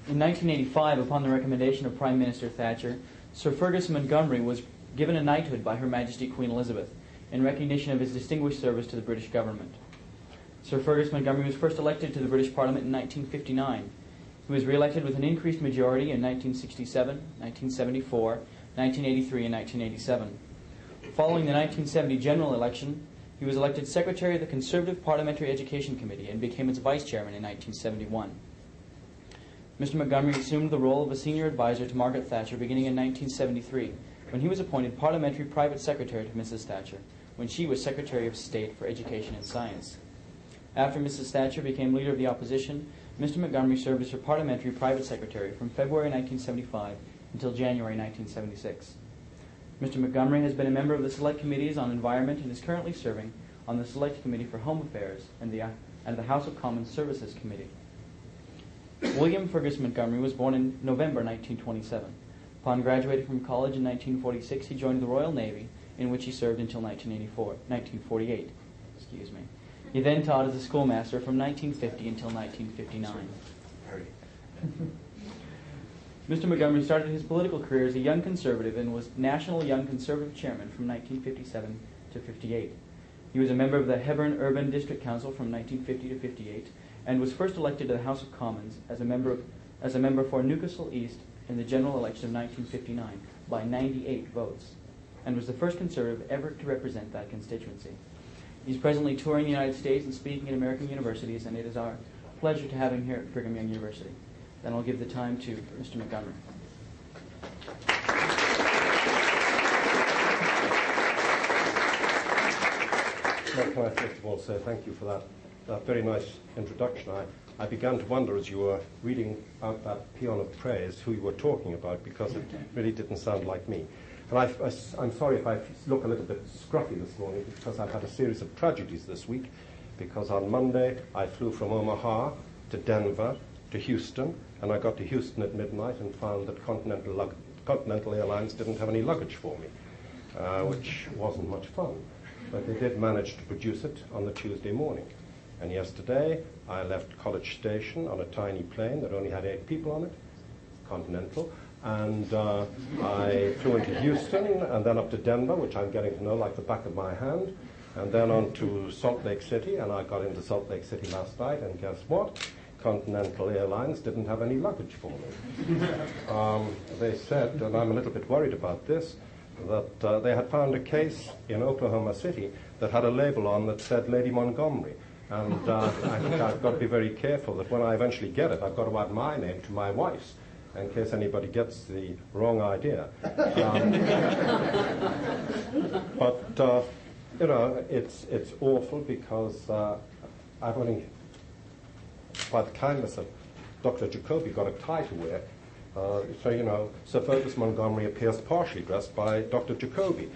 In 1985, upon the recommendation of Prime Minister Thatcher, Sir Fergus Montgomery was given a knighthood by Her Majesty Queen Elizabeth in recognition of his distinguished service to the British government. Sir Fergus Montgomery was first elected to the British Parliament in 1959. He was re-elected with an increased majority in 1967, 1974, 1983, and 1987. Following the 1970 general election, he was elected Secretary of the Conservative Parliamentary Education Committee and became its Vice Chairman in 1971. Mr. Montgomery assumed the role of a senior advisor to Margaret Thatcher beginning in 1973, when he was appointed Parliamentary Private Secretary to Mrs. Thatcher, when she was Secretary of State for Education and Science. After Mrs. Thatcher became Leader of the Opposition, Mr. Montgomery served as her Parliamentary Private Secretary from February 1975 until January 1976. Mr. Montgomery has been a member of the Select Committees on Environment and is currently serving on the Select Committee for Home Affairs and the House of Commons Services Committee. William Fergus Montgomery was born in November 1927. Upon graduating from college in 1946, he joined the Royal Navy, in which he served until 1948. He then taught as a schoolmaster from 1950 until 1959. Mr. Montgomery started his political career as a Young Conservative and was National Young Conservative Chairman from 1957 to 58. He was a member of the Hebburn Urban District Council from 1950 to 58 and was first elected to the House of Commons as a member for Newcastle East in the general election of 1959 by 98 votes, and was the first Conservative ever to represent that constituency. He's presently touring the United States and speaking at American universities, and it is our pleasure to have him here at Brigham Young University. Then I'll give the time to Mr. Montgomery. Well, can I first of all say thank you for that very nice introduction. I began to wonder as you were reading out that paean of praise who you were talking about, because it really didn't sound like me. And I'm sorry if I look a little bit scruffy this morning, because I've had a series of tragedies this week, because on Monday I flew from Omaha to Denver to Houston, and I got to Houston at midnight and found that Continental Airlines didn't have any luggage for me, which wasn't much fun. But they did manage to produce it on the Tuesday morning. And yesterday I left College Station on a tiny plane that only had 8 people on it, Continental, and I flew into Houston and then up to Denver, which I'm getting to know like the back of my hand, and then on to Salt Lake City, and I got into Salt Lake City last night, and guess what? Continental Airlines didn't have any luggage for me. They said, and I'm a little bit worried about this, that they had found a case in Oklahoma City that had a label on that said Lady Montgomery. And I think I've got to be very careful that when I eventually get it, I've got to add my name to my wife's, in case anybody gets the wrong idea. But you know, it's awful, because I've only, by the kindness of Dr. Jacoby, got a tie to wear. So, you know, Sir Fergus Montgomery appears partially dressed by Dr. Jacoby.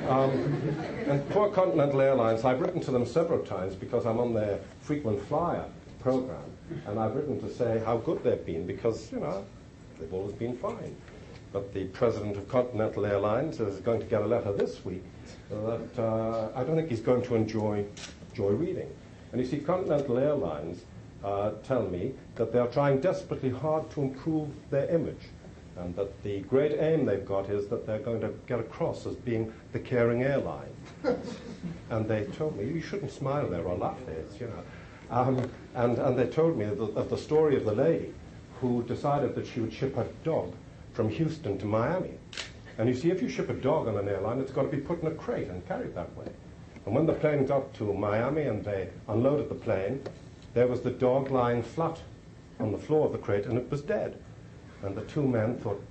And poor Continental Airlines, I've written to them several times because I'm on their frequent flyer program, and I've written to say how good they've been, because, you know, they've always been fine. But the president of Continental Airlines is going to get a letter this week that I don't think he's going to enjoy reading. And you see, Continental Airlines tell me that they're trying desperately hard to improve their image, and that the great aim they've got is that they're going to get across as being the caring airline. And they told me, you shouldn't smile there or laugh there, it's, you know. And they told me of the story of the lady who decided that she would ship her dog from Houston to Miami. And you see, if you ship a dog on an airline, it's got to be put in a crate and carried that way. And when the plane got to Miami and they unloaded the plane, there was the dog lying flat on the floor of the crate, and it was dead. And the 2 men thought,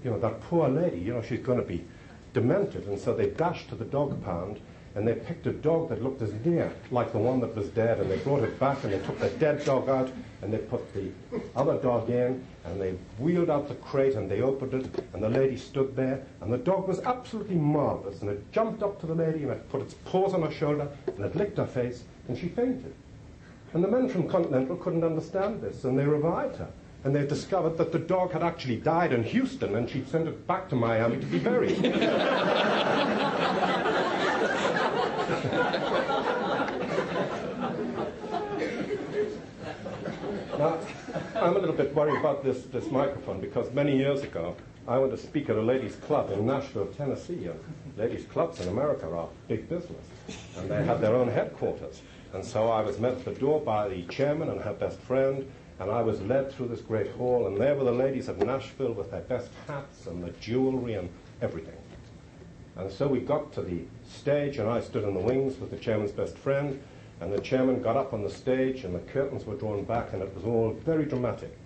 you know, that poor lady, you know, she's going to be demented. And so they dashed to the dog pound, and they picked a dog that looked as near like the one that was dead, and they brought it back, and they took the dead dog out, and they put the other dog in, and they wheeled out the crate, and they opened it, and the lady stood there, and the dog was absolutely marvelous, and it jumped up to the lady, and it put its paws on her shoulder, and it licked her face, and she fainted. And the men from Continental couldn't understand this, and they revived her. And they discovered that the dog had actually died in Houston, and she'd sent it back to Miami to be buried. Now, I'm a little bit worried about this microphone because many years ago I went to speak at a ladies' club in Nashville, Tennessee, and ladies' clubs in America are big business, and they have their own headquarters. And so I was met at the door by the chairman and her best friend, and I was led through this great hall, and there were the ladies of Nashville with their best hats and the jewelry and everything. And so we got to the stage, and I stood in the wings with the chairman's best friend, and the chairman got up on the stage, and the curtains were drawn back, and it was all very dramatic.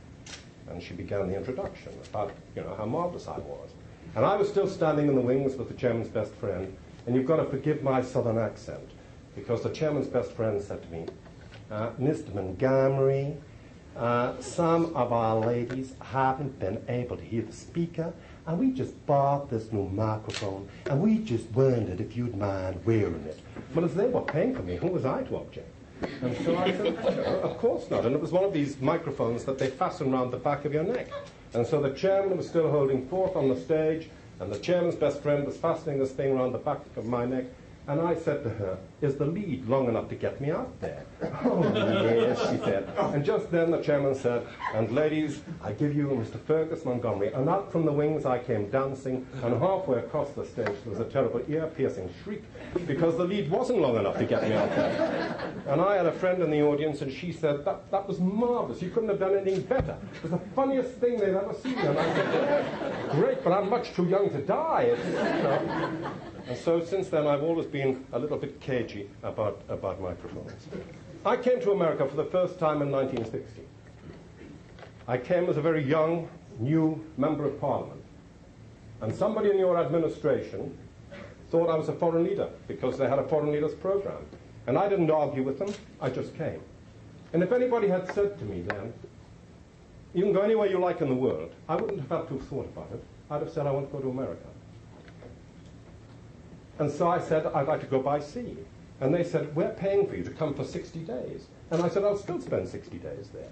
And she began the introduction about, how marvelous I was. And I was still standing in the wings with the chairman's best friend, and you've got to forgive my southern accent, because the chairman's best friend said to me, Mr. Montgomery, some of our ladies haven't been able to hear the speaker, and we just bought this new microphone, and we just wondered if you'd mind wearing it. But as they were paying for me, who was I to object? And so I said, of course not. And it was one of these microphones that they fasten around the back of your neck. And so the chairman was still holding forth on the stage, and the chairman's best friend was fastening this thing around the back of my neck. And I said to her, is the lead long enough to get me out there? Oh, yes, she said. And just then the chairman said, and ladies, I give you Mr. Fergus Montgomery. And out from the wings I came dancing, and halfway across the stage there was a terrible ear-piercing shriek, because the lead wasn't long enough to get me out there. And I had a friend in the audience, and she said, that was marvelous. You couldn't have done anything better. It was the funniest thing they'd ever seen. And I said, yeah, great, but I'm much too young to die. And so since then, I've always been a little bit cagey about microphones. I came to America for the first time in 1960. I came as a very young, new member of Parliament. And somebody in your administration thought I was a foreign leader because they had a foreign leaders program. And I didn't argue with them, I just came. And if anybody had said to me then, you can go anywhere you like in the world, I wouldn't have had to have thought about it. I'd have said I want to go to America. And so I said, I'd like to go by sea. And they said, we're paying for you to come for 60 days. And I said, I'll still spend 60 days there.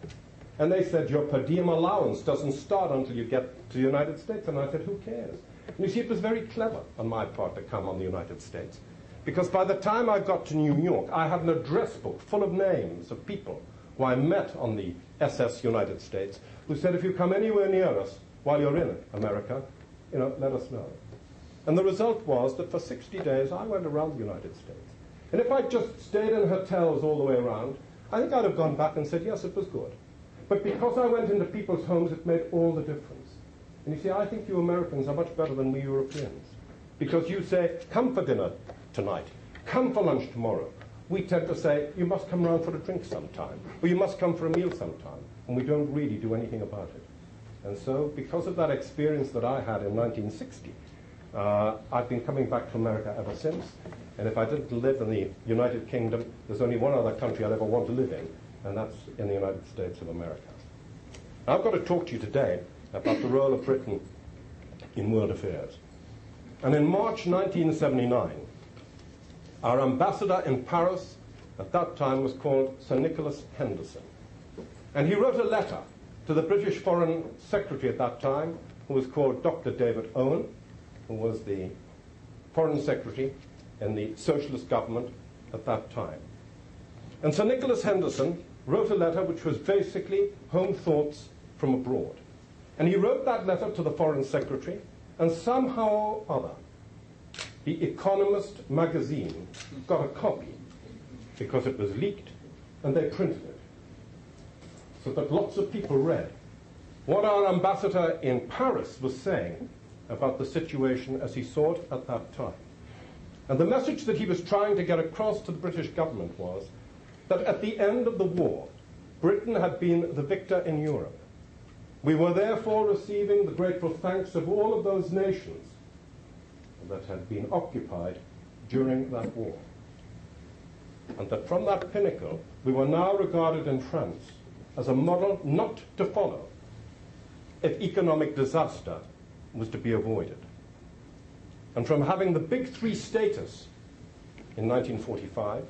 And they said, your per diem allowance doesn't start until you get to the United States. And I said, who cares? And you see, it was very clever on my part to come on the United States. Because by the time I got to New York, I had an address book full of names of people who I met on the SS United States, who said, if you come anywhere near us while you're in America, let us know. And the result was that for 60 days, I went around the United States. And if I'd just stayed in hotels all the way around, I think I'd have gone back and said, yes, it was good. But because I went into people's homes, it made all the difference. And you see, I think you Americans are much better than we Europeans. Because you say, come for dinner tonight, come for lunch tomorrow. We tend to say, you must come round for a drink sometime, or you must come for a meal sometime. And we don't really do anything about it. And so, because of that experience that I had in 1960, I've been coming back to America ever since, and if I didn't live in the United Kingdom, there's only one other country I'd ever want to live in, and that's in the United States of America. Now, I've got to talk to you today about the role of Britain in world affairs. And in March 1979, our ambassador in Paris at that time was called Sir Nicholas Henderson. And he wrote a letter to the British Foreign Secretary at that time, who was called Dr. David Owen, who was the Foreign Secretary in the Socialist government at that time. And Sir Nicholas Henderson wrote a letter which was basically home thoughts from abroad. And he wrote that letter to the Foreign Secretary, and somehow or other, the Economist magazine got a copy because it was leaked, and they printed it, so that lots of people read what our ambassador in Paris was saying about the situation as he saw it at that time. And the message that he was trying to get across to the British government was that at the end of the war, Britain had been the victor in Europe. We were therefore receiving the grateful thanks of all of those nations that had been occupied during that war. And that from that pinnacle, we were now regarded in France as a model not to follow if economic disaster was to be avoided. And from having the big three status in 1945,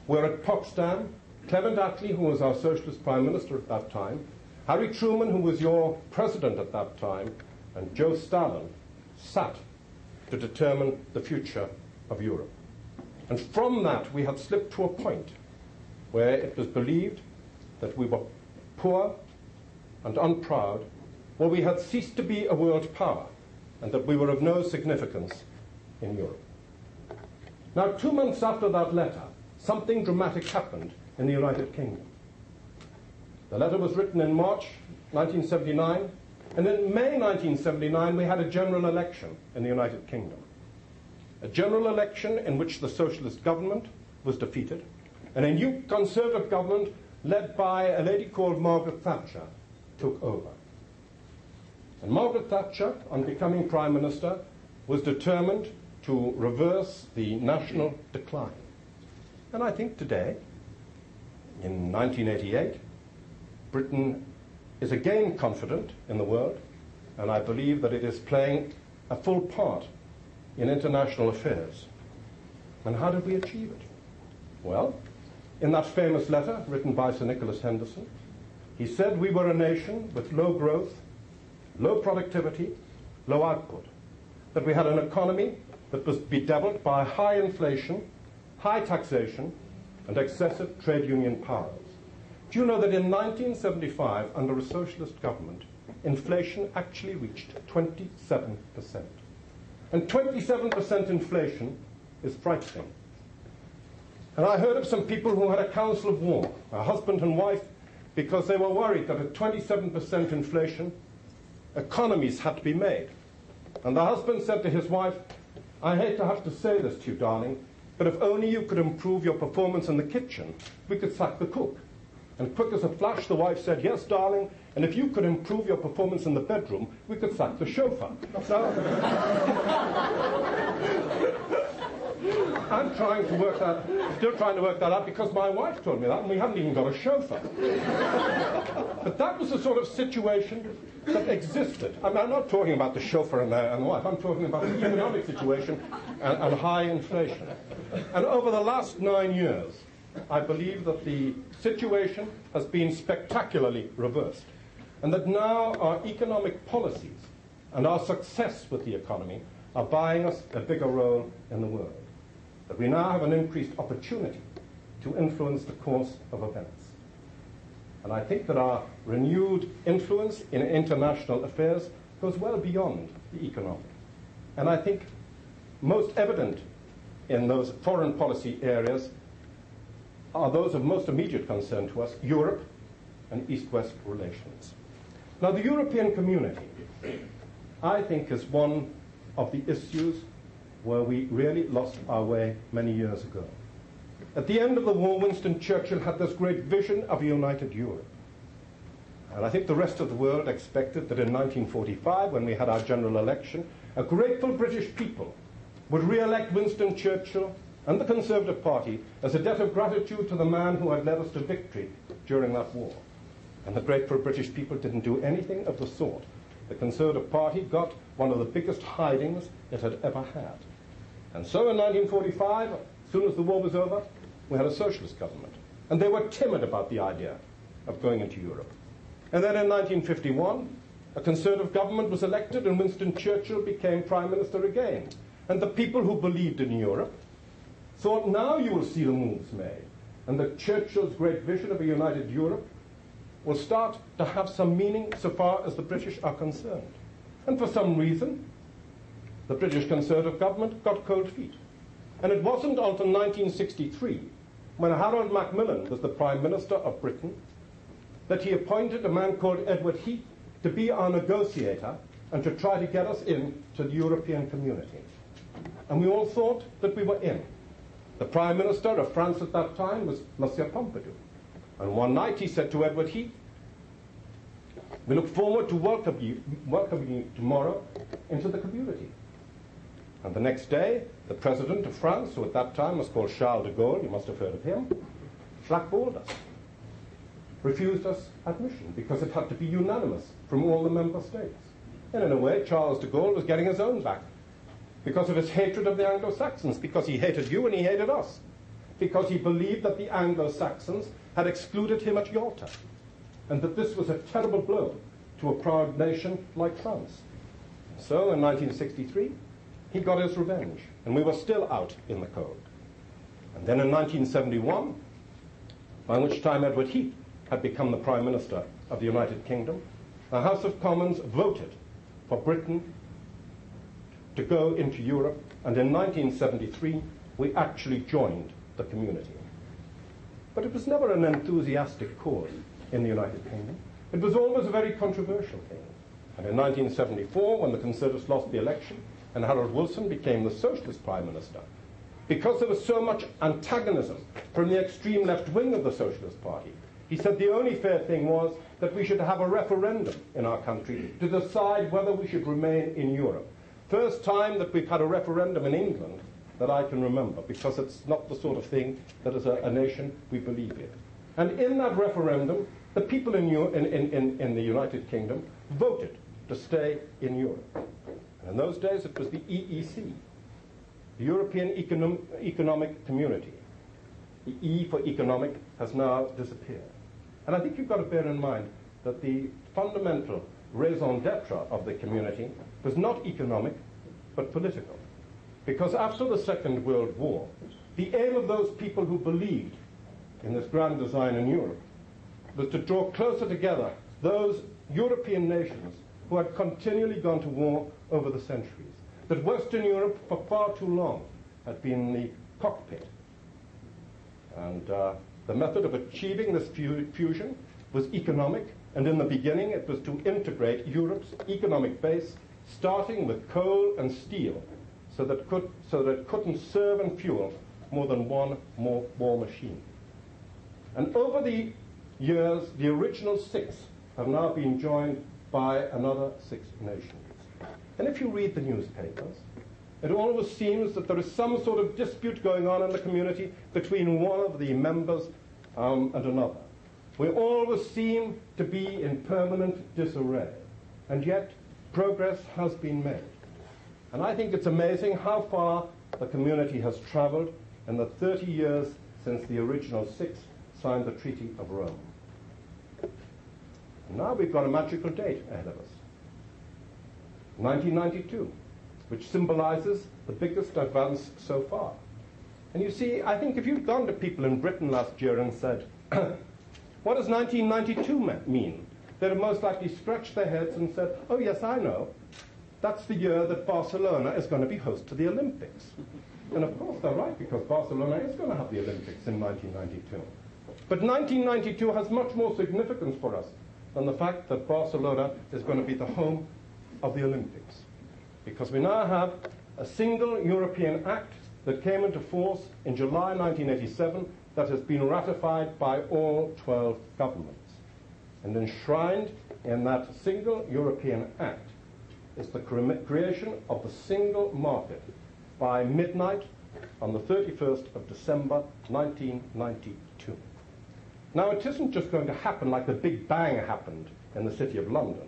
where at Potsdam, Clement Attlee, who was our socialist prime minister at that time, Harry Truman, who was your president at that time, and Joe Stalin sat to determine the future of Europe. And from that, we had slipped to a point where it was believed that we were poor, and unproud, well, we had ceased to be a world power and that we were of no significance in Europe. Now, 2 months after that letter, something dramatic happened in the United Kingdom. The letter was written in March 1979, and in May 1979 we had a general election in the United Kingdom. A general election in which the socialist government was defeated, and a new conservative government led by a lady called Margaret Thatcher took over. And Margaret Thatcher, on becoming Prime Minister, was determined to reverse the national decline. And I think today, in 1988, Britain is again confident in the world, and I believe that it is playing a full part in international affairs. And how did we achieve it? Well, in that famous letter written by Sir Nicholas Henderson, he said we were a nation with low growth, low productivity, low output, that we had an economy that was bedeviled by high inflation, high taxation, and excessive trade union powers. Do you know that in 1975, under a socialist government, inflation actually reached 27%? And 27% inflation is frightening. And I heard of some people who had a council of war, a husband and wife, because they were worried that at 27% inflation, economies had to be made. And the husband said to his wife, I hate to have to say this to you, darling, but if only you could improve your performance in the kitchen, we could sack the cook. And quick as a flash, the wife said, yes, darling, and if you could improve your performance in the bedroom, we could sack the chauffeur. Now, I'm trying to work that, still trying to work that out because my wife told me that, and we haven't even got a chauffeur. But that was the sort of situation that existed. I mean, I'm not talking about the chauffeur and the wife. I'm talking about the economic situation and high inflation. And over the last 9 years, I believe that the situation has been spectacularly reversed, and that now our economic policies and our success with the economy are buying us a bigger role in the world. That we now have an increased opportunity to influence the course of events. And I think that our renewed influence in international affairs goes well beyond the economic. And I think most evident in those foreign policy areas are those of most immediate concern to us, Europe and East-West relations. Now, the European community, I think, is one of the issues where we really lost our way many years ago. At the end of the war, Winston Churchill had this great vision of a united Europe. And I think the rest of the world expected that in 1945, when we had our general election, a grateful British people would re-elect Winston Churchill and the Conservative Party as a debt of gratitude to the man who had led us to victory during that war. And the grateful British people didn't do anything of the sort. The Conservative Party got one of the biggest hidings it had ever had. And so in 1945, as soon as the war was over, we had a socialist government. And they were timid about the idea of going into Europe. And then in 1951, a Conservative government was elected and Winston Churchill became Prime Minister again. And the people who believed in Europe thought, now you will see the moves made. And that Churchill's great vision of a united Europe will start to have some meaning so far as the British are concerned. And for some reason, the British Conservative government got cold feet. And it wasn't until 1963, when Harold Macmillan was the Prime Minister of Britain, that he appointed a man called Edward Heath to be our negotiator and to try to get us into the European community. And we all thought that we were in. The Prime Minister of France at that time was Monsieur Pompidou. And one night he said to Edward Heath, we look forward to welcoming you tomorrow into the community. And the next day, the President of France, who at that time was called Charles de Gaulle, you must have heard of him, blackballed us, refused us admission because it had to be unanimous from all the member states. And in a way, Charles de Gaulle was getting his own back because of his hatred of the Anglo-Saxons, because he hated you and he hated us, because he believed that the Anglo-Saxons had excluded him at Yalta, and that this was a terrible blow to a proud nation like France. So in 1963, he got his revenge, and we were still out in the cold. And then in 1971, by which time Edward Heath had become the Prime Minister of the United Kingdom, the House of Commons voted for Britain to go into Europe, and in 1973 we actually joined the community. But it was never an enthusiastic cause in the United Kingdom. It was always a very controversial thing. And in 1974, when the Conservatives lost the election and Harold Wilson became the Socialist Prime Minister, because there was so much antagonism from the extreme left wing of the Socialist Party, he said the only fair thing was that we should have a referendum in our country to decide whether we should remain in Europe. First time that we've had a referendum in England that I can remember, because it's not the sort of thing that as a nation we believe in. And in that referendum, the people in the United Kingdom voted to stay in Europe. And in those days it was the EEC, the European Economic Community. The E for economic has now disappeared. And I think you've got to bear in mind that the fundamental raison d'etre of the community was not economic, but political. Because after the Second World War, the aim of those people who believed in this grand design in Europe was to draw closer together those European nations who had continually gone to war over the centuries. That Western Europe, for far too long, had been the cockpit. And the method of achieving this fusion was economic, and in the beginning it was to integrate Europe's economic base, starting with coal and steel, so that it couldn't serve and fuel more than one more war machine. And over the years, the original 6 have now been joined by another 6 nations. And if you read the newspapers, it always seems that there is some sort of dispute going on in the community between one of the members and another. We always seem to be in permanent disarray, and yet progress has been made. And I think it's amazing how far the community has traveled in the 30 years since the original 6 signed the Treaty of Rome. And now we've got a magical date ahead of us, 1992, which symbolizes the biggest advance so far. And you see, I think if you'd gone to people in Britain last year and said, what does 1992 mean? They'd have most likely scratched their heads and said, oh yes, I know. That's the year that Barcelona is going to be host to the Olympics. And of course they're right, because Barcelona is going to have the Olympics in 1992. But 1992 has much more significance for us than the fact that Barcelona is going to be the home of the Olympics. Because we now have a single European Act that came into force in July 1987 that has been ratified by all 12 governments. And enshrined in that single European Act is the creation of the single market by midnight on the 31st of December 1992. Now, it isn't just going to happen like the Big Bang happened in the City of London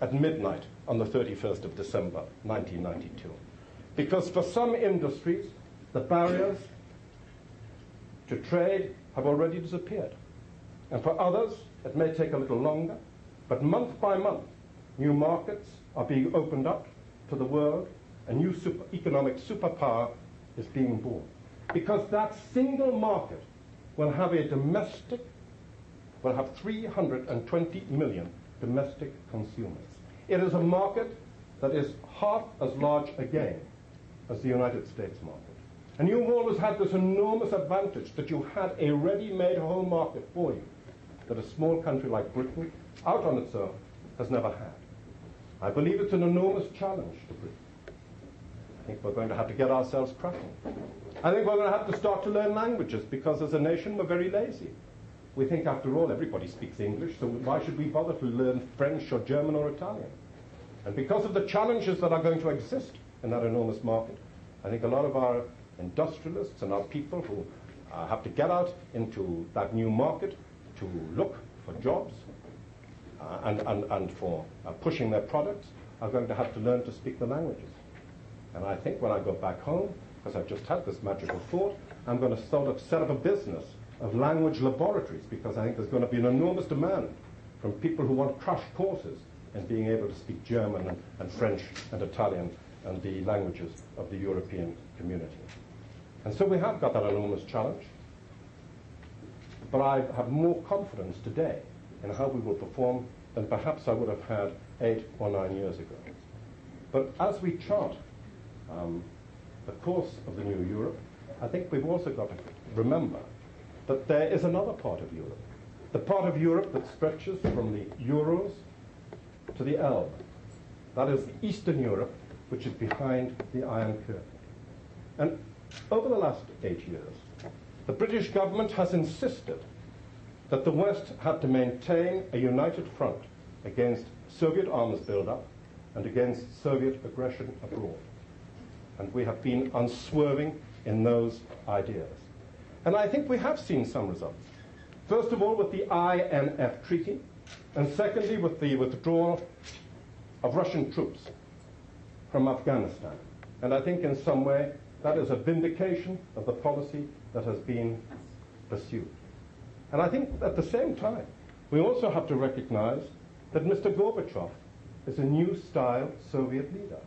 at midnight on the 31st of December 1992. Because for some industries, the barriers to trade have already disappeared. And for others, it may take a little longer, but month by month, new markets are being opened up to the world, a new economic superpower is being born. Because that single market will have 320 million domestic consumers. It is a market that is half as large again as the United States market. And you've always had this enormous advantage that you had a ready-made home market for you that a small country like Britain, out on its own, has never had. I believe it's an enormous challenge to Britain. I think we're going to have to get ourselves cracking. I think we're going to have to start to learn languages, because as a nation we're very lazy. We think, after all, everybody speaks English, so why should we bother to learn French or German or Italian? And because of the challenges that are going to exist in that enormous market, I think a lot of our industrialists and our people who have to get out into that new market to look for jobs and for pushing their products are going to have to learn to speak the languages. And I think when I go back home, because I've just had this magical thought, I'm going to sort of set up a business of language laboratories, because I think there's going to be an enormous demand from people who want crash courses in being able to speak German and French and Italian and the languages of the European community. And so we have got that enormous challenge. But I have more confidence today in how we will perform than perhaps I would have had 8 or 9 years ago. But as we chart the course of the new Europe, I think we've also got to remember that there is another part of Europe, the part of Europe that stretches from the Urals to the Elbe. That is Eastern Europe, which is behind the Iron Curtain. And over the last 8 years, the British government has insisted that the West had to maintain a united front against Soviet arms buildup and against Soviet aggression abroad. And we have been unswerving in those ideas. And I think we have seen some results. First of all, with the INF Treaty, and secondly, with the withdrawal of Russian troops from Afghanistan. And I think in some way that is a vindication of the policy that has been pursued. And I think at the same time, we also have to recognize that Mr. Gorbachev is a new style Soviet leader.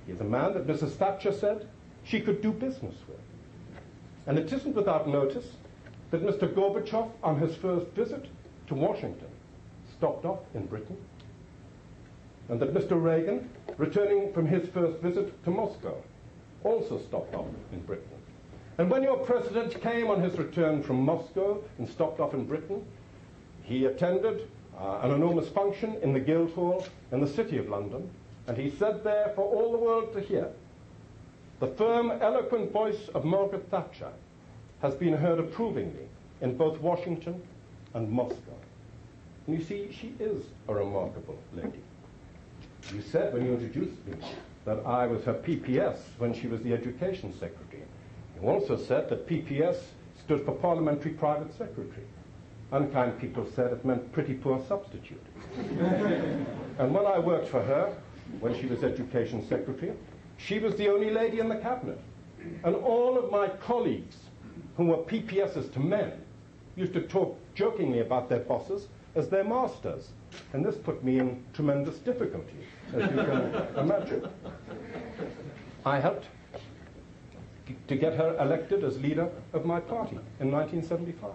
He is a man that Mrs. Thatcher said she could do business with. And it isn't without notice that Mr. Gorbachev, on his first visit to Washington, stopped off in Britain, and that Mr. Reagan, returning from his first visit to Moscow, also stopped off in Britain. And when your president came on his return from Moscow and stopped off in Britain, he attended an enormous function in the Guildhall in the City of London, and he said there for all the world to hear, the firm, eloquent voice of Margaret Thatcher has been heard approvingly in both Washington and Moscow. And you see, she is a remarkable lady. You said when you introduced me that I was her PPS when she was the Education Secretary. You also said that PPS stood for Parliamentary Private Secretary. Unkind people said it meant pretty poor substitute. And when I worked for her, when she was Education Secretary, she was the only lady in the cabinet. And all of my colleagues who were PPSs to men used to talk jokingly about their bosses as their masters. And this put me in tremendous difficulty, as you can imagine. I helped to get her elected as leader of my party in 1975.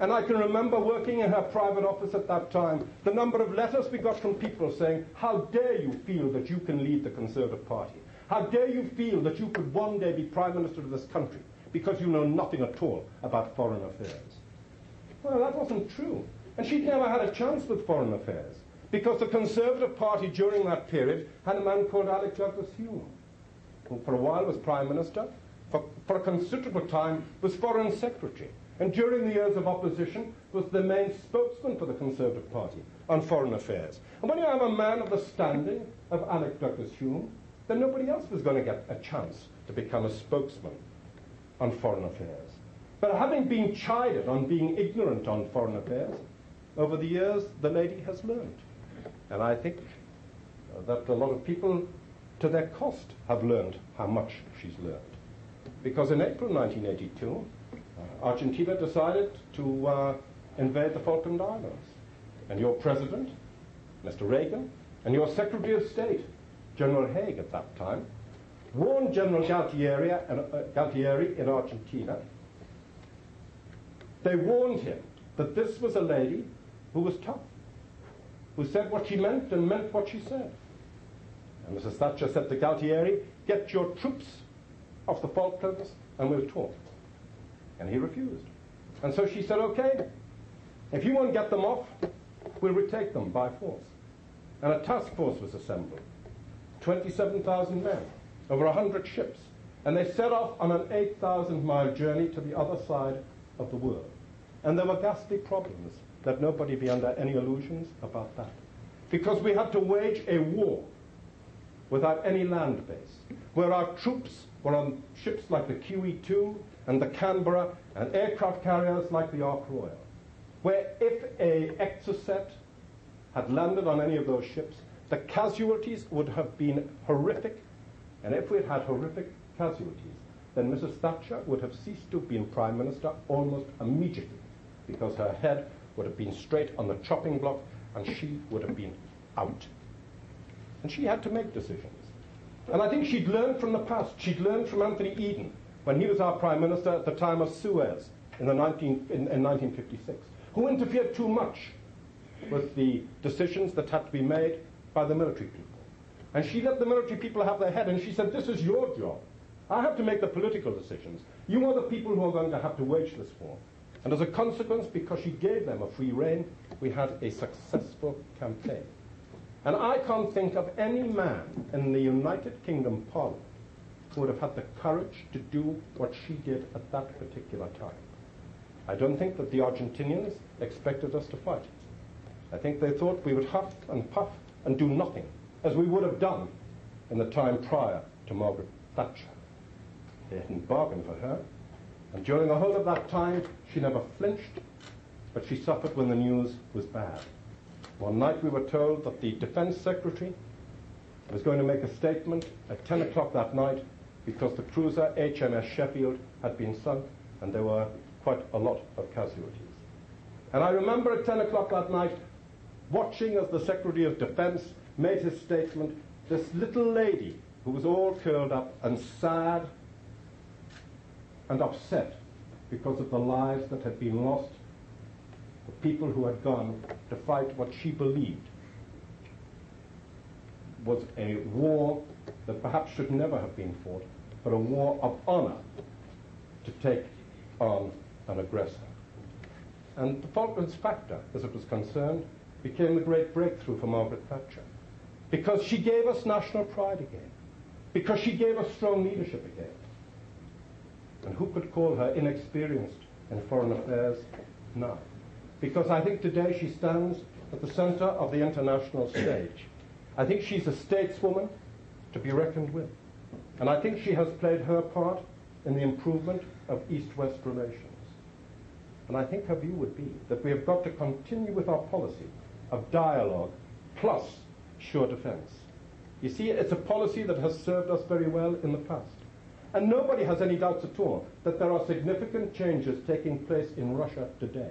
And I can remember working in her private office at that time, the number of letters we got from people saying, how dare you feel that you can lead the Conservative Party? How dare you feel that you could one day be Prime Minister of this country because you know nothing at all about foreign affairs? Well, that wasn't true. And she'd never had a chance with foreign affairs because the Conservative Party during that period had a man called Alec Douglas Hume, who for a while was Prime Minister, for a considerable time was Foreign Secretary, and during the years of opposition was the main spokesman for the Conservative Party on foreign affairs. And when you have a man of the standing of Alec Douglas Hume, then nobody else was going to get a chance to become a spokesman on foreign affairs. But having been chided on being ignorant on foreign affairs, over the years the lady has learned. And I think that a lot of people, to their cost, have learned how much she's learned. Because in April 1982, Argentina decided to invade the Falkland Islands. And your president, Mr. Reagan, and your Secretary of State, General Haig at that time, warned General Galtieri in Argentina. They warned him that this was a lady who was tough, who said what she meant and meant what she said. And Mrs. Thatcher said to Galtieri, get your troops off the Falklands and we'll talk. And he refused. And so she said, okay, if you won't get them off, we'll retake them by force. And a task force was assembled, 27,000 men, over 100 ships. And they set off on an 8,000-mile journey to the other side of the world. And there were ghastly problems. Let nobody be under any illusions about that. Because we had to wage a war without any land base, where our troops were on ships like the QE2 and the Canberra and aircraft carriers like the Ark Royal, where if a Exocet had landed on any of those ships, the casualties would have been horrific. And if we had horrific casualties, then Mrs. Thatcher would have ceased to have been Prime Minister almost immediately, because her head would have been straight on the chopping block and she would have been out. And she had to make decisions. And I think she'd learned from the past. She'd learned from Anthony Eden when he was our Prime Minister at the time of Suez in 1956, who interfered too much with the decisions that had to be made by the military people. And she let the military people have their head, and she said, this is your job. I have to make the political decisions. You are the people who are going to have to wage this war. And as a consequence, because she gave them a free rein, we had a successful campaign. And I can't think of any man in the United Kingdom Parliament who would have had the courage to do what she did at that particular time. I don't think that the Argentinians expected us to fight. I think they thought we would huff and puff and do nothing, as we would have done in the time prior to Margaret Thatcher. They hadn't bargained for her, and during the whole of that time, she never flinched, but she suffered when the news was bad. One night we were told that the Defense Secretary was going to make a statement at 10 o'clock that night because the cruiser HMS Sheffield had been sunk and there were quite a lot of casualties. And I remember at 10 o'clock that night watching as the Secretary of Defense made his statement, this little lady who was all curled up and sad and upset because of the lives that had been lost, the people who had gone to fight what she believed was a war that perhaps should never have been fought, but a war of honor to take on an aggressor. And the Falklands Factor, as it was concerned, became the great breakthrough for Margaret Thatcher, because she gave us national pride again, because she gave us strong leadership again. And who could call her inexperienced in foreign affairs now? Because I think today she stands at the center of the international stage. I think she's a stateswoman to be reckoned with. And I think she has played her part in the improvement of East-West relations. And I think her view would be that we have got to continue with our policy of dialogue plus sure defense. You see, it's a policy that has served us very well in the past. And nobody has any doubts at all that there are significant changes taking place in Russia today.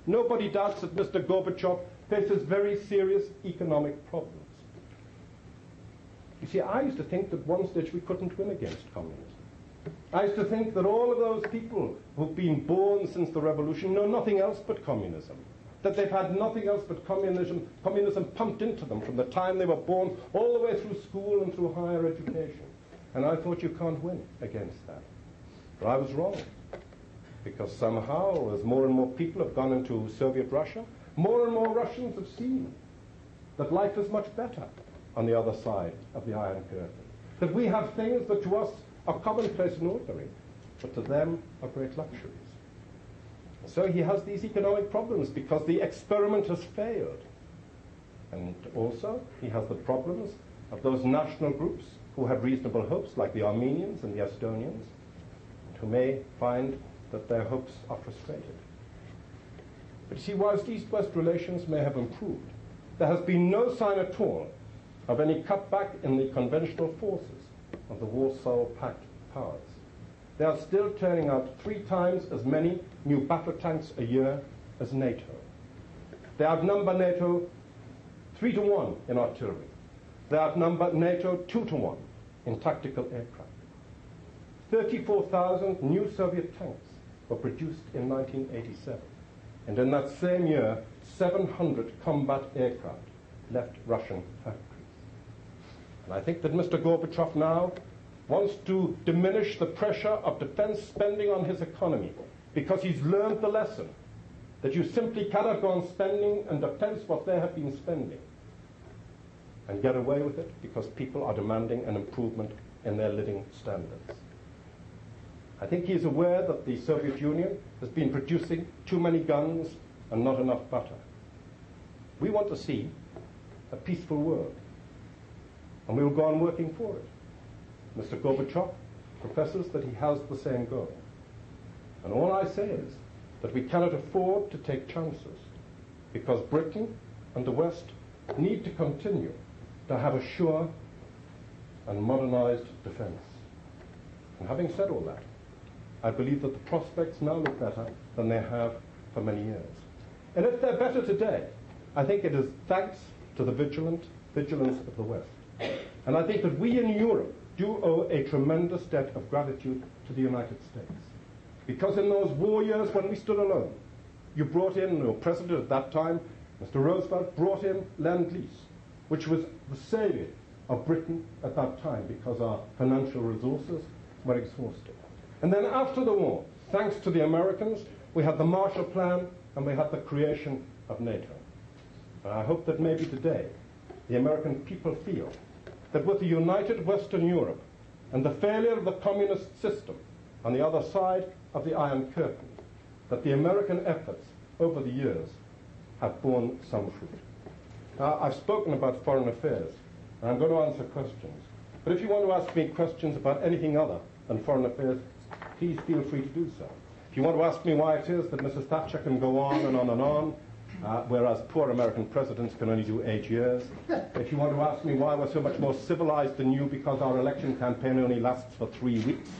Nobody doubts that Mr. Gorbachev faces very serious economic problems. You see, I used to think that at one stage we couldn't win against communism. I used to think that all of those people who've been born since the revolution know nothing else but communism, that they've had nothing else but communism pumped into them from the time they were born all the way through school and through higher education. And I thought you can't win against that. But I was wrong, because somehow, as more and more people have gone into Soviet Russia, more and more Russians have seen that life is much better on the other side of the Iron Curtain, that we have things that to us are commonplace and ordinary, but to them are great luxuries. So he has these economic problems because the experiment has failed. And also he has the problems of those national groups who have reasonable hopes, like the Armenians and the Estonians, who may find that their hopes are frustrated. But you see, whilst East-West relations may have improved, there has been no sign at all of any cutback in the conventional forces of the Warsaw Pact powers. They are still turning out 3 times as many new battle tanks a year as NATO. They outnumber NATO 3 to 1 in artillery. They outnumber NATO 2 to 1 in tactical aircraft. 34,000 new Soviet tanks were produced in 1987. And in that same year, 700 combat aircraft left Russian factories. And I think that Mr. Gorbachev now wants to diminish the pressure of defense spending on his economy because he's learned the lesson that you simply cannot go on spending in defense what they have been spending and get away with it because people are demanding an improvement in their living standards. I think he is aware that the Soviet Union has been producing too many guns and not enough butter. We want to see a peaceful world, and we will go on working for it. Mr. Gorbachev professes that he has the same goal. And all I say is that we cannot afford to take chances because Britain and the West need to continue to have a sure and modernized defense. And having said all that, I believe that the prospects now look better than they have for many years. And if they're better today, I think it is thanks to the vigilance of the West. And I think that we in Europe do owe a tremendous debt of gratitude to the United States. Because in those war years when we stood alone, you brought in, your president at that time, Mr. Roosevelt, brought in Lend-Lease, which was the saviour of Britain at that time because our financial resources were exhausted. And then after the war, thanks to the Americans, we had the Marshall Plan and we had the creation of NATO. And I hope that maybe today the American people feel that with the united Western Europe and the failure of the communist system on the other side of the Iron Curtain, that the American efforts over the years have borne some fruit. Now, I've spoken about foreign affairs, and I'm going to answer questions. But if you want to ask me questions about anything other than foreign affairs, please feel free to do so. If you want to ask me why it is that Mrs. Thatcher can go on and on and on, whereas poor American presidents can only do 8 years. If you want to ask me why we're so much more civilized than you because our election campaign only lasts for 3 weeks,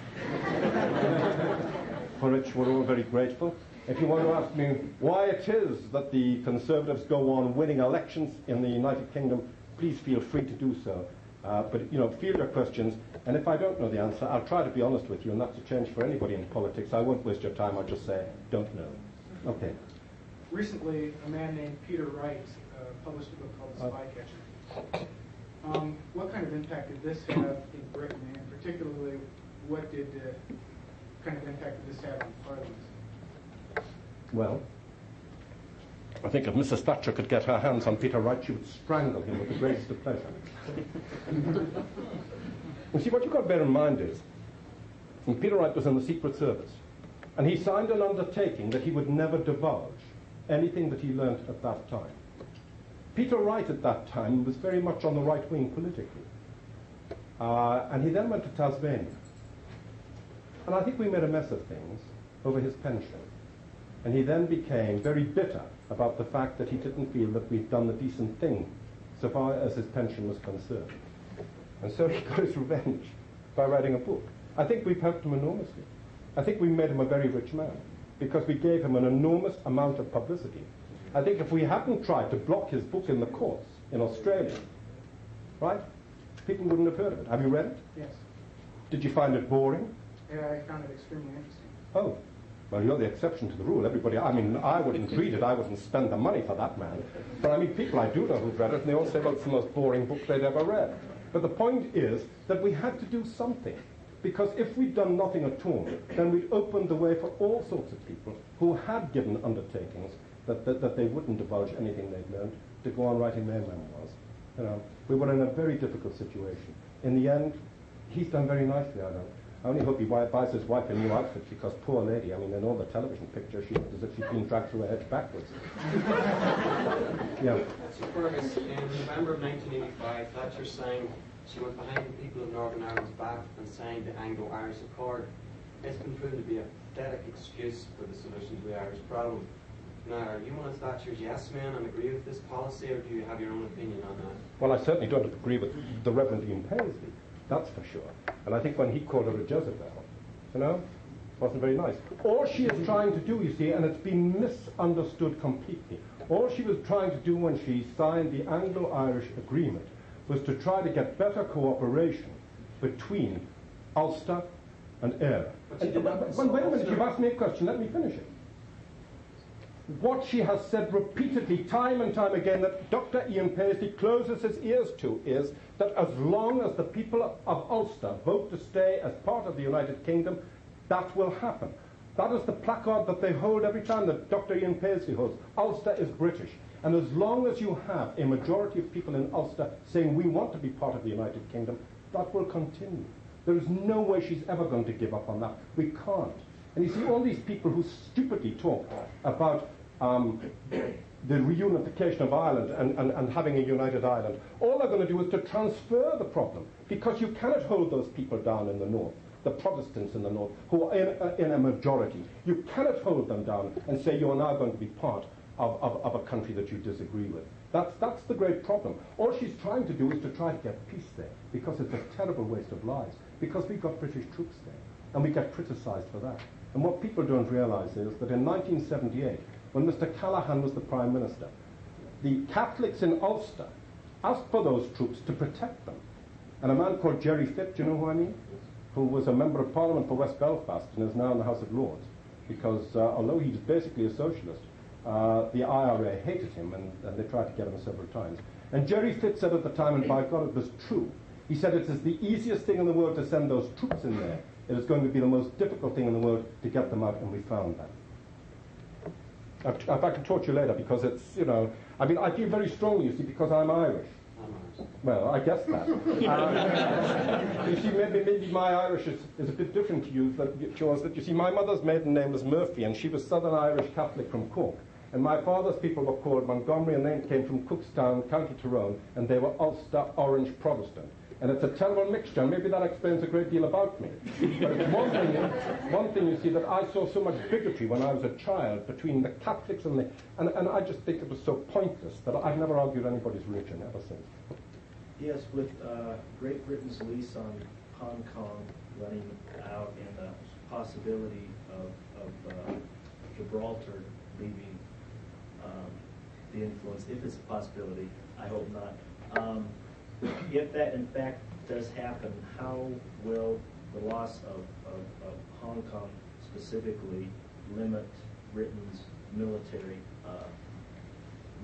for which we're all very grateful. If you want to ask me why it is that the Conservatives go on winning elections in the United Kingdom, please feel free to do so. But, feel your questions, and if I don't know the answer, I'll try to be honest with you, and that's a change for anybody in politics. I won't waste your time. I'll just say, don't know. Okay. Recently, a man named Peter Wright published a book called The Spycatcher. What kind of impact did this have in Britain, and particularly, what kind of impact did this have on Parliament? Well, I think if Mrs. Thatcher could get her hands on Peter Wright, she would strangle him with the greatest of pleasure. You see, what you've got to bear in mind is, Peter Wright was in the Secret Service, and he signed an undertaking that he would never divulge anything that he learnt at that time. Peter Wright at that time was very much on the right wing politically. And he then went to Tasmania. And I think we made a mess of things over his pension. And he then became very bitter about the fact that he didn't feel that we'd done the decent thing so far as his pension was concerned. And so he got his revenge by writing a book. I think we've helped him enormously. I think we made him a very rich man because we gave him an enormous amount of publicity. I think if we hadn't tried to block his book in the courts in Australia, right, people wouldn't have heard of it. Have you read it? Yes. Did you find it boring? Yeah, I found it extremely interesting. Oh. Well, you're the exception to the rule. Everybody, I mean, I wouldn't read it. I wouldn't spend the money for that man. But I mean, people I do know who've read it, and they all say, well, it's the most boring book they'd ever read. But the point is that we had to do something. Because if we'd done nothing at all, then we'd opened the way for all sorts of people who had given undertakings that they wouldn't divulge anything they'd learned to go on writing their memoirs. We were in a very difficult situation. In the end, he's done very nicely, I know. I only hope he buys his wife a new outfit because, poor lady, I mean, in all the television pictures, she looks as if she's been dragged through a hedge backwards. Yeah. So, Fergus, in November of 1985, Thatcher signed, she went behind the people of Northern Ireland's back and signed the Anglo-Irish Accord. It's been proven to be a pathetic excuse for the solution to the Irish problem. Now, are you one of Thatcher's yes men and agree with this policy, or do you have your own opinion on that? Well, I certainly don't agree with the Reverend Ian Paisley. That's for sure. And I think when he called her a Jezebel, wasn't very nice. All she is trying to do, you see, and it's been misunderstood completely, all she was trying to do when she signed the Anglo-Irish Agreement was to try to get better cooperation between Ulster and Éire. Wait a minute, you've asked me a question, let me finish it. What she has said repeatedly, time and time again, that Dr. Ian Paisley closes his ears to, is that as long as the people of Ulster vote to stay as part of the United Kingdom, that will happen. That is the placard that they hold every time that Dr. Ian Paisley holds. Ulster is British. And as long as you have a majority of people in Ulster saying we want to be part of the United Kingdom, that will continue. There is no way she's ever going to give up on that. We can't. And you see all these people who stupidly talk about the reunification of Ireland and having a united Ireland, all they're going to do is to transfer the problem, because you cannot hold those people down in the north, the Protestants in the north, who are in a majority. You cannot hold them down and say you are now going to be part of a country that you disagree with. That's the great problem. All she's trying to do is to try to get peace there, because it's a terrible waste of lives, because we've got British troops there, and we get criticised for that. And what people don't realise is that in 1978, when Mr. Callaghan was the Prime Minister, the Catholics in Ulster asked for those troops to protect them. And a man called Jerry Fitt, do you know who I mean? Who was a Member of Parliament for West Belfast and is now in the House of Lords, because although he's basically a socialist, the IRA hated him, and they tried to get him several times. And Jerry Fitz said at the time, and by God, it was true. He said it is the easiest thing in the world to send those troops in there. It is going to be the most difficult thing in the world to get them out, and we found that. I can talk to you later, because it's, you know, I mean, I feel very strongly, you see, because I'm Irish. Well, I guess that. You see, maybe my Irish is a bit different to you than yours. That you see, my mother's maiden name was Murphy, and she was Southern Irish Catholic from Cork. And my father's people were called Montgomery, and they came from Cookstown, County Tyrone, and they were Ulster Orange Protestant. And it's a terrible mixture, and maybe that explains a great deal about me. But it's one thing, you see, that I saw so much bigotry when I was a child between the Catholics and the... And I just think it was so pointless that I've never argued anybody's religion ever since. Yes, with Great Britain's lease on Hong Kong running out and the possibility of Gibraltar leaving the influence, if it's a possibility, I hope not. If that in fact does happen, how will the loss of Hong Kong specifically limit Britain's military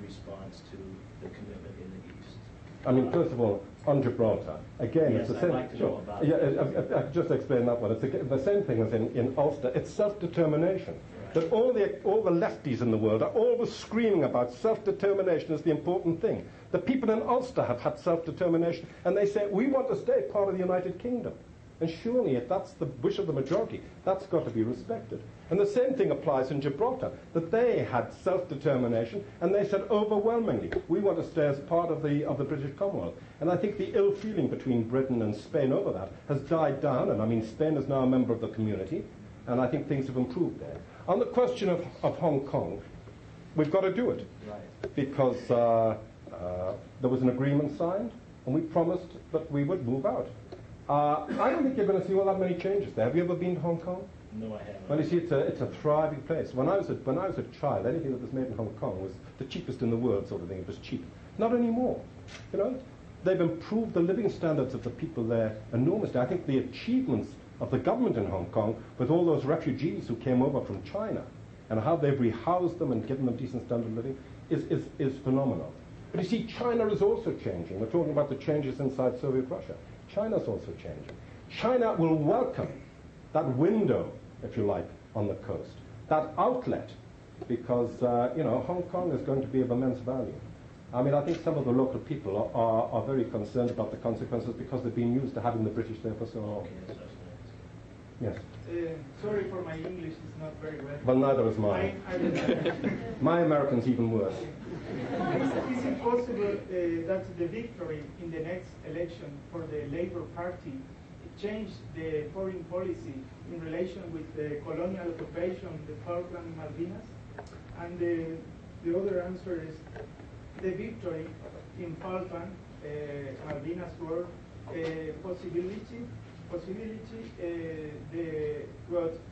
response to the commitment in the East? I mean, first of all, on Gibraltar, again, yes, it's the same. I'd like to know about it. I've just explained that one. It's the same thing as in Ulster. It's self-determination. Right. That all the lefties in the world are always screaming about self-determination as the important thing. The people in Ulster have had self-determination, and they say, we want to stay part of the United Kingdom. And surely, if that's the wish of the majority, that's got to be respected. And the same thing applies in Gibraltar, that they had self-determination, and they said overwhelmingly, we want to stay as part of the British Commonwealth. And I think the ill feeling between Britain and Spain over that has died down, and I mean, Spain is now a member of the community, and I think things have improved there. On the question of Hong Kong, we've got to do it, right, because there was an agreement signed, and we promised that we would move out. I don't think you're going to see all that many changes there. Have you ever been to Hong Kong? No, I haven't. Well, you see, it's a thriving place. When I was a child, anything that was made in Hong Kong was the cheapest in the world, sort of thing. It was cheap. Not anymore. You know, they've improved the living standards of the people there enormously. I think the achievements of the government in Hong Kong, with all those refugees who came over from China, and how they've rehoused them and given them decent standard of living, is phenomenal. But you see, China is also changing. We're talking about the changes inside Soviet Russia. China's also changing. China will welcome that window, if you like, on the coast, that outlet, because, you know, Hong Kong is going to be of immense value. I mean, I think some of the local people are very concerned about the consequences because they've been used to having the British there for so long. Yes. Sorry for my English, it's not very well. Well, neither is mine. My American's even worse. Is it possible that the victory in the next election for the Labour Party changed the foreign policy in relation with the colonial occupation, the Falkland Malvinas? And the other answer is the victory in Falkland, Malvinas War,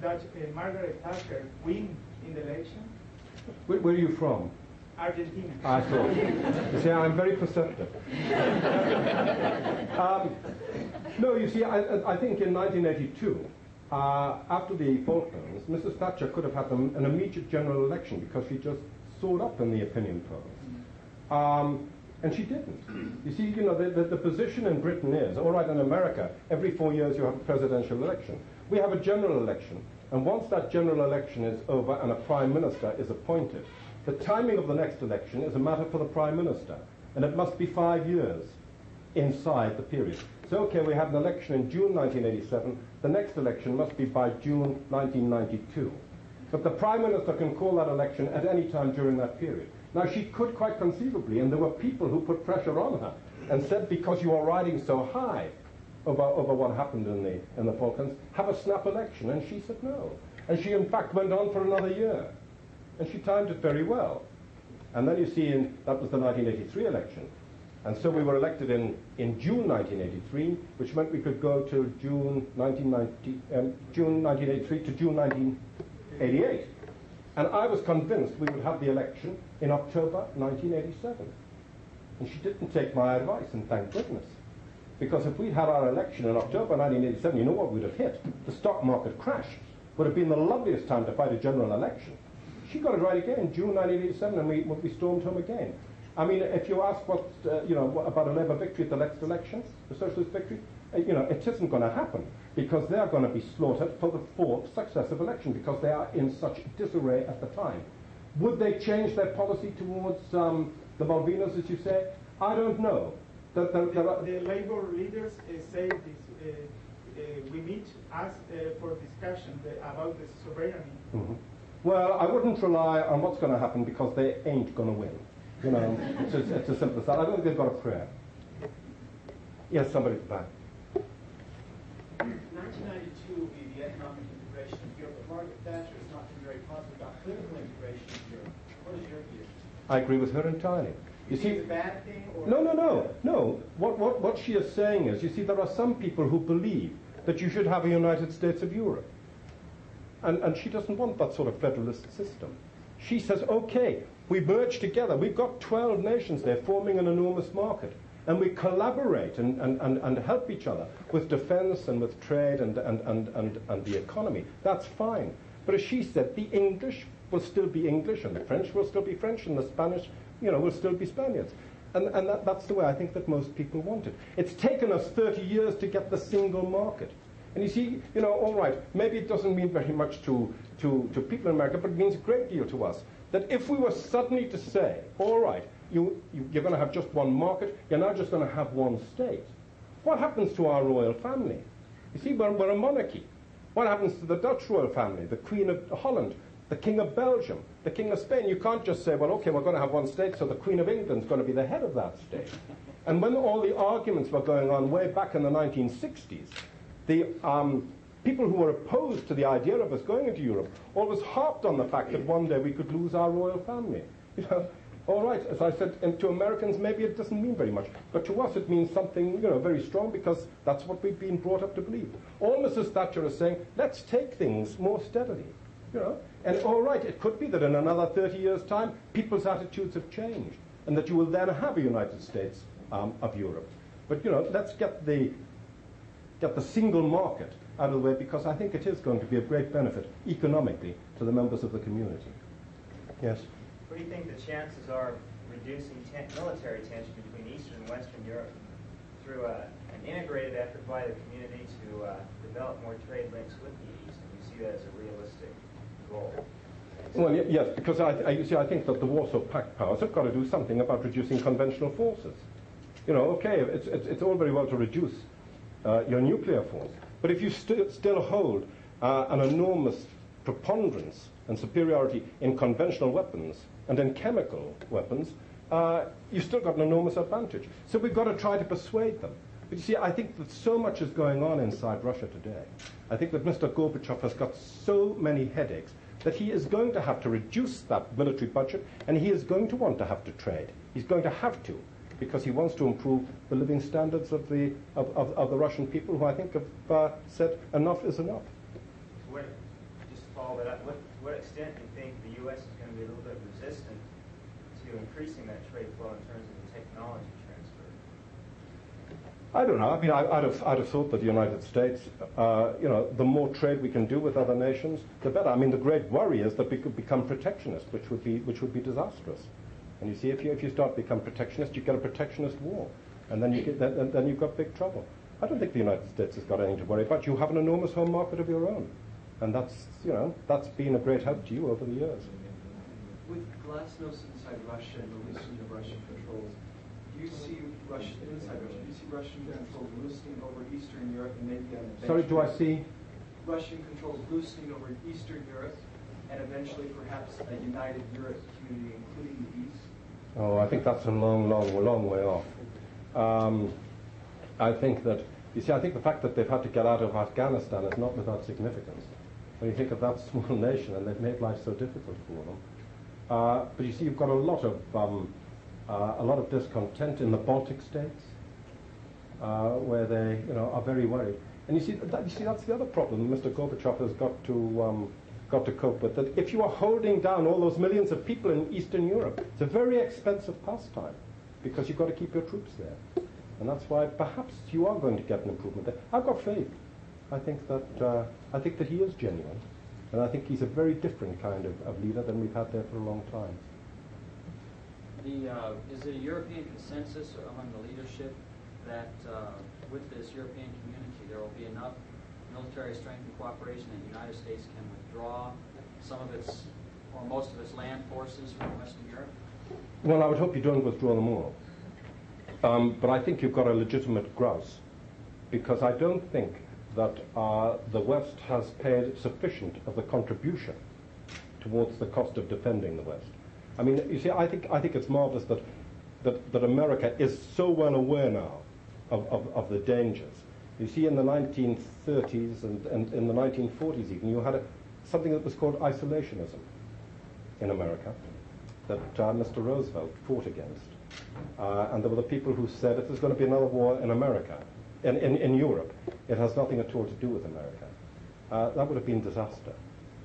that Margaret Thatcher win in the election? Where are you from? Argentina. I thought. You see, I'm very perceptive. No, you see, I think in 1982, after the Falklands, Mrs. Thatcher could have had an immediate general election because she just soared up in the opinion polls. And she didn't. You see, you know, the position in Britain is, all right, in America, every 4 years you have a presidential election. We have a general election, and once that general election is over and a prime minister is appointed, the timing of the next election is a matter for the prime minister, and it must be 5 years inside the period. So, okay, we have an election in June 1987. The next election must be by June 1992. But the prime minister can call that election at any time during that period. Now, she could quite conceivably, and there were people who put pressure on her and said, because you are riding so high over what happened in the Falklands, have a snap election. And she said no. And she, in fact, went on for another year. And she timed it very well. And then you see, that was the 1983 election. And so we were elected in June 1983, which meant we could go to June 1983 to June 1988. And I was convinced we would have the election in October 1987. And she didn't take my advice, and thank goodness. Because if we'd had our election in October 1987, you know what we'd have hit? The stock market crash. Would have been the loveliest time to fight a general election. she got it right again, June 1987, and we stormed home again. I mean, if you ask what, about a Labour victory at the next election, the socialist victory, it isn't going to happen, because they are going to be slaughtered for the fourth successive election, because they are in such disarray at the time. Would they change their policy towards the Malvinas, as you say? I don't know. The Labour leaders say this. We meet as for discussion about the sovereignty. Mm-hmm. Well, I wouldn't rely on what's going to happen, because they ain't going to win. It's as simple as that. I don't think they've got a prayer. Yes, somebody at the back. 1992 will be the economic integration of Europe, but Margaret Thatcher has not been very positive about political integration of Europe. What is your view? I agree with her entirely. You see, it's a bad thing? Or No. What she is saying is, you see, there are some people who believe that you should have a United States of Europe. And she doesn't want that sort of federalist system. She says, okay, we merge together. We've got 12 nations there forming an enormous market. And we collaborate and help each other with defense and with trade and the economy. That's fine. But as she said, the English will still be English, and the French will still be French, and the Spanish, will still be Spaniards. And that's the way I think that most people want it. It's taken us 30 years to get the single market. And you see, all right, maybe it doesn't mean very much to people in America, but it means a great deal to us. That if we were suddenly to say, all right, you're going to have just one market, you're now just going to have one state, what happens to our royal family? You see, we're a monarchy. What happens to the Dutch royal family, the Queen of Holland, the King of Belgium, the King of Spain? You can't just say, well, okay, we're going to have one state, so the Queen of England's going to be the head of that state. And when all the arguments were going on way back in the 1960s, the people who were opposed to the idea of us going into Europe always harped on the fact that one day we could lose our royal family. All right, as I said, and to Americans maybe it doesn't mean very much, but to us it means something, very strong, because that's what we've been brought up to believe. All Mrs. Thatcher is saying, let's take things more steadily, And all right, it could be that in another 30 years' time, people's attitudes have changed, and that you will then have a United States of Europe. But, let's get the single market out of the way, because I think it is going to be of great benefit economically to the members of the community. Yes? What do you think the chances are of reducing military tension between Eastern and Western Europe through an integrated effort by the community to develop more trade links with the East? And you see that as a realistic goal? Well, yes, because I think that the Warsaw Pact powers have got to do something about reducing conventional forces. Okay, it's all very well to reduce your nuclear force, but if you still hold an enormous preponderance and superiority in conventional weapons and in chemical weapons, you've still got an enormous advantage. So we've got to try to persuade them. But you see, I think that so much is going on inside Russia today. I think that Mr. Gorbachev has got so many headaches that he is going to have to reduce that military budget, and he is going to want to have to trade. He's going to have to, because he wants to improve the living standards of the Russian people, who I think have said enough is enough. Just to follow that up, what extent do you think the U.S. is going to be a little bit resistant to increasing that trade flow in terms of the technology transfer? I don't know. I mean, I'd have thought that the United States, the more trade we can do with other nations, the better. I mean, the great worry is that we could become protectionist, which would be disastrous. And you see, if you start to become protectionist, you get a protectionist war, and then you've got big trouble. I don't think the United States has got anything to worry about. You have an enormous home market of your own, and that's been a great help to you over the years. With glasnost inside Russia and the loosening of Russian controls, do you see Russian inside Russia? Do you see Russian controls loosening over Eastern Europe and maybe Sorry, do I see Russian controls loosening over Eastern Europe and eventually perhaps a united Europe community, including the East? Oh, I think that's a long way off. I think that, I think the fact that they've had to get out of Afghanistan is not without significance. When you think of that small nation, and they've made life so difficult for them. But you see, you've got a lot of discontent in the Baltic states, where they, are very worried. And you see, that's the other problem Mr. Gorbachev has got to cope with. That if you are holding down all those millions of people in Eastern Europe, it's a very expensive pastime, because you've got to keep your troops there. And that's why perhaps you are going to get an improvement there. I've got faith. I think that he is genuine. And I think he's a very different kind of leader than we've had there for a long time. Is it a European consensus among the leadership that with this European community there will be enough military strength and cooperation that the United States can withdraw some of its or most of its land forces from Western Europe? Well, I would hope you don't withdraw them all. But I think you've got a legitimate grouse, because I don't think that the West has paid sufficient of the contribution towards the cost of defending the West. I mean, you see, I think it's marvelous that America is so well aware now of the dangers. You see, in the 1930s and in the 1940s even, you had something that was called isolationism in America that Mr. Roosevelt fought against. And there were the people who said, if there's going to be another war in America, in Europe, it has nothing at all to do with America. That would have been disaster.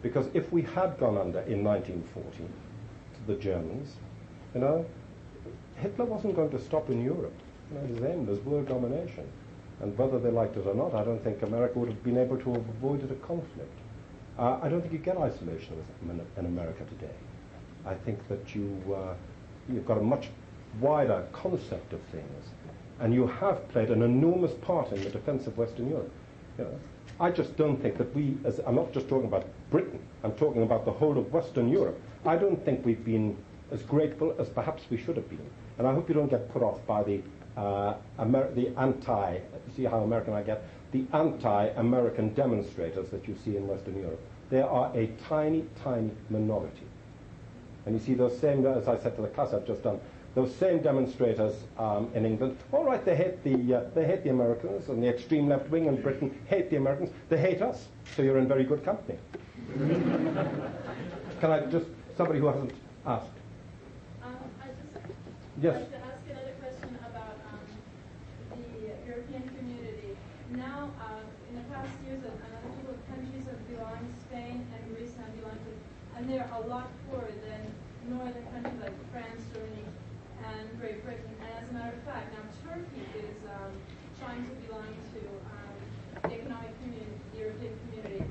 Because if we had gone under in 1940 to the Germans, you know, Hitler wasn't going to stop in Europe. You know, his aim was world domination. And whether they liked it or not, I don't think America would have been able to have avoided a conflict. I don't think you get isolationism in America today. I think that you've got a much wider concept of things, and you have played an enormous part in the defense of Western Europe. You know, I just don't think that I'm not just talking about Britain, I'm talking about the whole of Western Europe. I don't think we've been as grateful as perhaps we should have been. And I hope you don't get put off by the see how American I get, the anti-American demonstrators that you see in Western Europe. They are a tiny, tiny minority. And you see those same, as I said to the class I've just done, those same demonstrators in England, all right, they hate the Americans, and the extreme left wing in Britain hate the Americans. They hate us, so you're in very good company. Can I just, somebody who hasn't asked? Yes. I'd like to ask another question about the European community. Now, in the past years, another couple of countries have belonged, Spain and Greece have belonged to, and they're a lot poorer than northern countries like France, Germany, and Great Britain. And as a matter of fact, now Turkey is trying to belong to the economic community, the European community.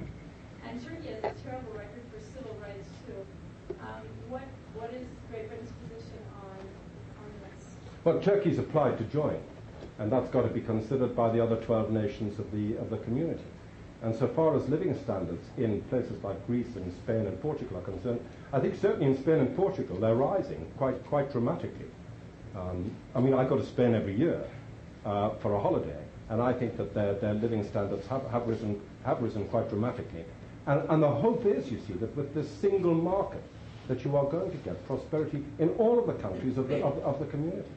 And Turkey has a terrible record for civil rights, too. What is Great Britain's position on this? Well, Turkey's applied to join, and that's got to be considered by the other 12 nations of the community. And so far as living standards in places like Greece and Spain and Portugal are concerned, I think certainly in Spain and Portugal they're rising quite dramatically. I mean, I go to Spain every year for a holiday, and I think that their living standards have risen quite dramatically. And the hope is, you see, that with this single market, that you are going to get prosperity in all of the countries of the community.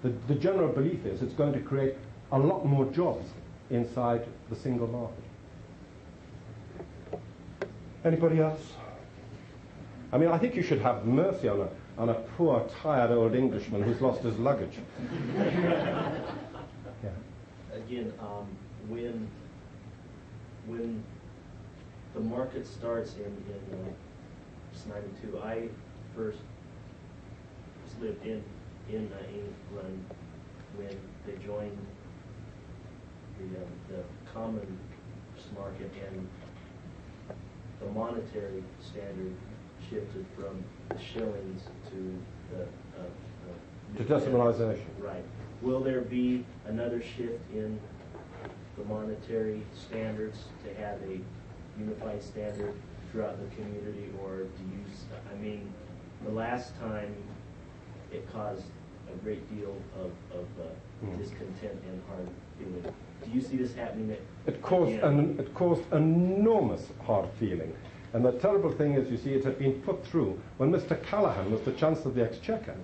The general belief is it's going to create a lot more jobs inside the single market. Anybody else? I mean, I think you should have mercy on a poor, tired old Englishman who's lost his luggage. Yeah. Again, when the market starts in 92, I first lived in England when they joined the common market, and the monetary standard shifted from the shillings to the decimalization. Right. Will there be another shift in the monetary standards to have a unified standard throughout the community, or do you? I mean, the last time it caused a great deal of discontent and hard feeling. Do you see this happening? It caused enormous hard feeling. And the terrible thing is, you see, it had been put through when Mr. Callaghan was the Chancellor of the Exchequer.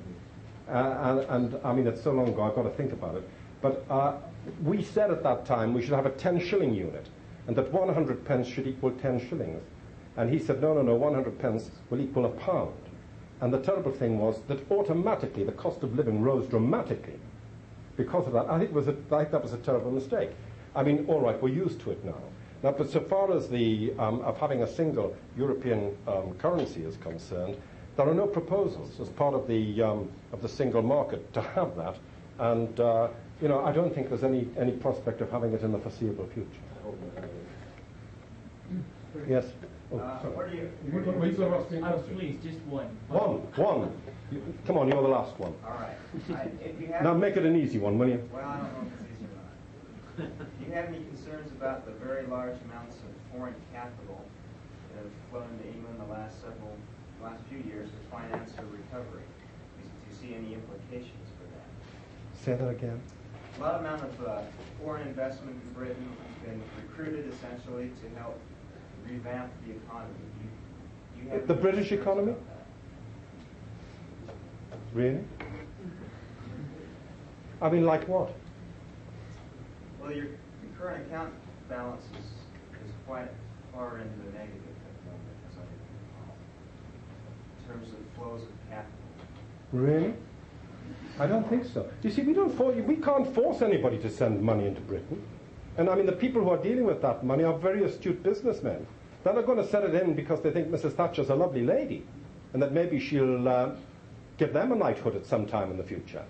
And I mean, it's so long ago, I've got to think about it. But we said at that time we should have a 10-shilling unit, and that 100 pence should equal 10 shillings. And he said, no, 100 pence will equal £1. And the terrible thing was that automatically the cost of living rose dramatically because of that. I think that was a terrible mistake. I mean, all right, we're used to it now. But so far as of having a single European currency is concerned, there are no proposals as part of the single market to have that. And I don't think there's any prospect of having it in the foreseeable future. Yes. What do you? Please, just one. One. Come on, you're the last one. All right. If you have Now make it an easy one, will you? Well, I don't know if it's easy or not. Do you have any concerns about the very large amounts of foreign capital that have flown into England the last few years to finance a recovery? Do you see any implications for that? Say that again. A lot amount of foreign investment in Britain has been recruited essentially to help revamp the economy. Do you have The any British concerns economy? about that? Really? I mean, like what? Well, your current account balance is quite far into the negative at the moment, as I recall, in terms of flows of capital. Really? I don't think so. You see, we can't force anybody to send money into Britain. And I mean, the people who are dealing with that money are very astute businessmen. They're not going to set it in because they think Mrs. Thatcher's a lovely lady and that maybe she'll give them a knighthood at some time in the future.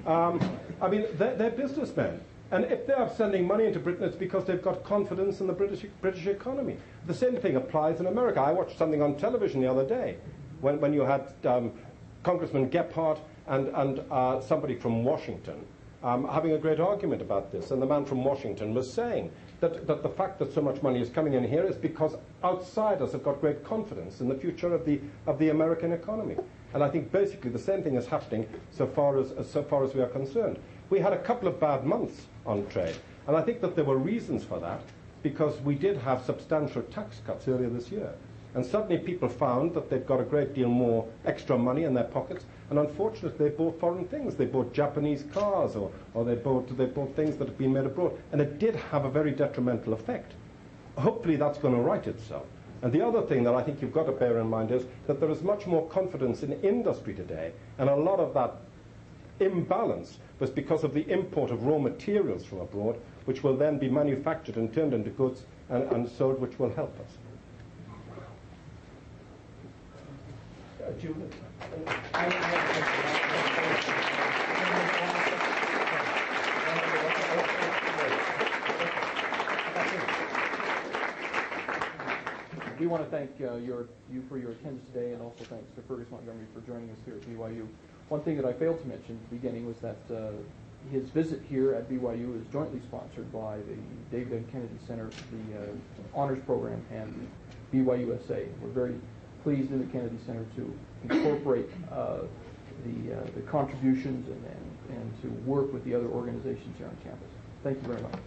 I mean, they're businessmen. And if they are sending money into Britain, it's because they've got confidence in the British economy. The same thing applies in America. I watched something on television the other day when you had Congressman Gephardt and somebody from Washington having a great argument about this. And the man from Washington was saying that the fact that so much money is coming in here is because outsiders have got great confidence in the future of the American economy. And I think basically the same thing is happening so far as we are concerned. We had a couple of bad months on trade, and I think that there were reasons for that because we did have substantial tax cuts earlier this year. And suddenly people found that they've got a great deal more extra money in their pockets, and unfortunately they bought foreign things. They bought Japanese cars, or they bought things that have been made abroad, and it did have a very detrimental effect. Hopefully that's going to right itself. And the other thing that I think you've got to bear in mind is that there is much more confidence in industry today, and a lot of that imbalance was because of the import of raw materials from abroad, which will then be manufactured and turned into goods and sold, which will help us. Judith? We want to thank you for your attendance today, and also thanks to Fergus Montgomery for joining us here at BYU. One thing that I failed to mention at the beginning was that his visit here at BYU is jointly sponsored by the David M. Kennedy Center, the Honors Program, and BYUSA. We're very pleased in the Kennedy Center to incorporate the contributions and to work with the other organizations here on campus. Thank you very much.